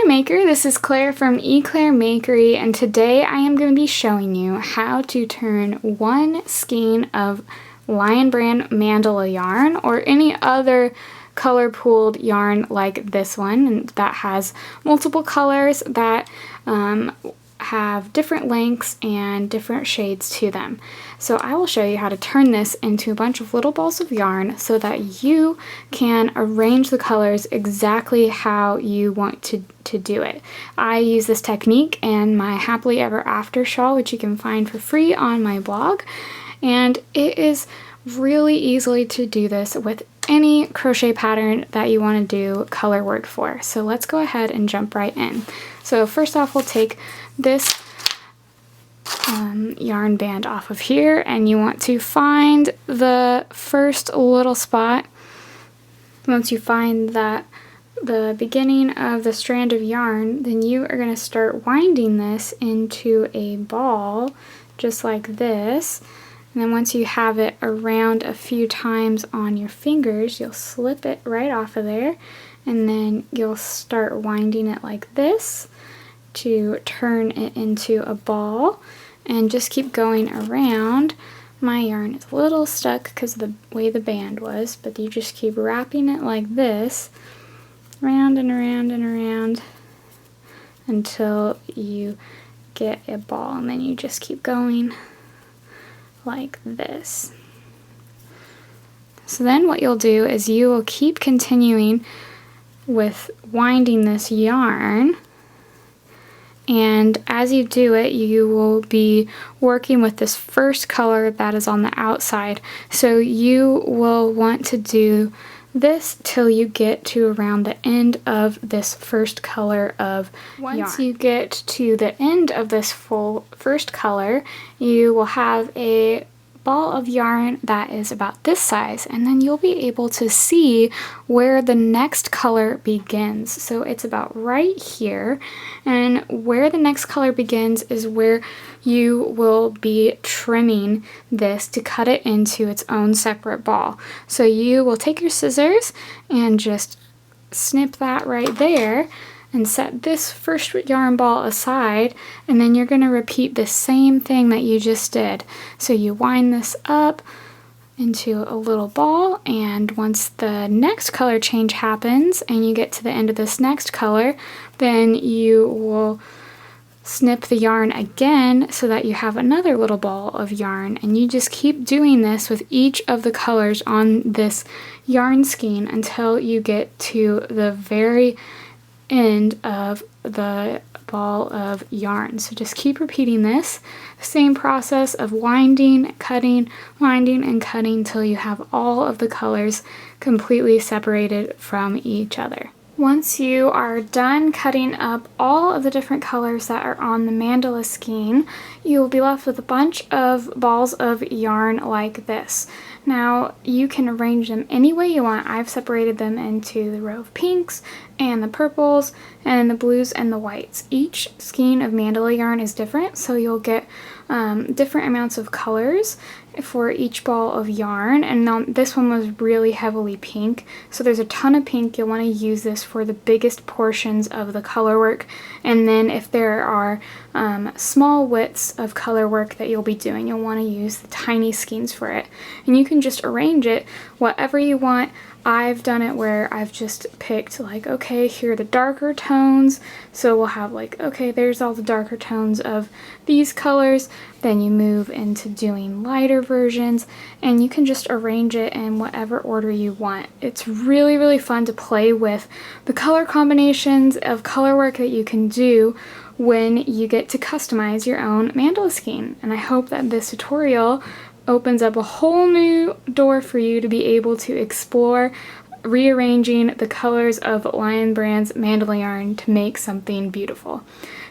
Hi Maker, this is Claire from Claire Makery, and today I am going to be showing you how to turn one skein of Lion Brand Mandala yarn or any other color pooled yarn like this one, and that has multiple colors that have different lengths and different shades to them. So I will show you how to turn this into a bunch of little balls of yarn so that you can arrange the colors exactly how you want to do it. I use this technique in my Happily Ever After shawl, which you can find for free on my blog, and it is really easily to do this with any crochet pattern that you want to do color work for. So let's go ahead and jump right in. So first off, we'll take this yarn band off of here, and you want to find the first little spot. Once you find that the beginning of the strand of yarn, then you are going to start winding this into a ball just like this. And then once you have it around a few times on your fingers, you'll slip it right off of there, and then you'll start winding it like this to turn it into a ball, and just keep going around. My yarn is a little stuck because of the way the band was, but you just keep wrapping it like this, around and around and around until you get a ball, and then you just keep going like this. So then what you'll do is you will keep continuing with winding this yarn, and as you do it, you will be working with this first color that is on the outside. So you will want to do this till you get to around the end of this first color of yarn. Once you get to the end of this first color, you will have a ball of yarn that is about this size, and then you'll be able to see where the next color begins. So it's about right here, and where the next color begins is where you will be trimming this to cut it into its own separate ball. So you will take your scissors and just snip that right there and set this first yarn ball aside, and then you're going to repeat the same thing that you just did. So you wind this up into a little ball, and once the next color change happens and you get to the end of this next color, then you will snip the yarn again so that you have another little ball of yarn, and you just keep doing this with each of the colors on this yarn skein until you get to the very end of the ball of yarn. So just keep repeating this same process of winding, cutting, winding, and cutting till you have all of the colors completely separated from each other. Once you are done cutting up all of the different colors that are on the Mandala Skein, you will be left with a bunch of balls of yarn like this. Now, you can arrange them any way you want. I've separated them into the row of pinks and the purples and the blues and the whites. Each skein of Mandala yarn is different, so you'll get different amounts of colors for each ball of yarn, and now this one was really heavily pink, so there's a ton of pink. You'll want to use this for the biggest portions of the color work, and then if there are small widths of color work that you'll be doing, you'll want to use the tiny skeins for it, and you can just arrange it whatever you want. I've done it where I've just picked like, okay, here are the darker tones, so we'll have like, okay, there's all the darker tones of these colors. Then you move into doing lighter versions, and you can just arrange it in whatever order you want. It's really, really fun to play with the color combinations of color work that you can do when you get to customize your own Mandala Skein. And I hope that this tutorial opens up a whole new door for you to be able to explore rearranging the colors of Lion Brand's Mandala yarn to make something beautiful.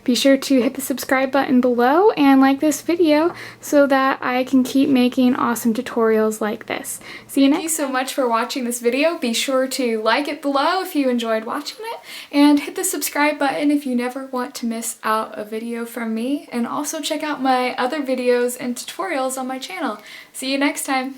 Be sure to hit the subscribe button below and like this video so that I can keep making awesome tutorials like this. See you next time. Thank you so much for watching this video. Be sure to like it below if you enjoyed watching it, and hit the subscribe button if you never want to miss out a video from me, and also check out my other videos and tutorials on my channel. See you next time.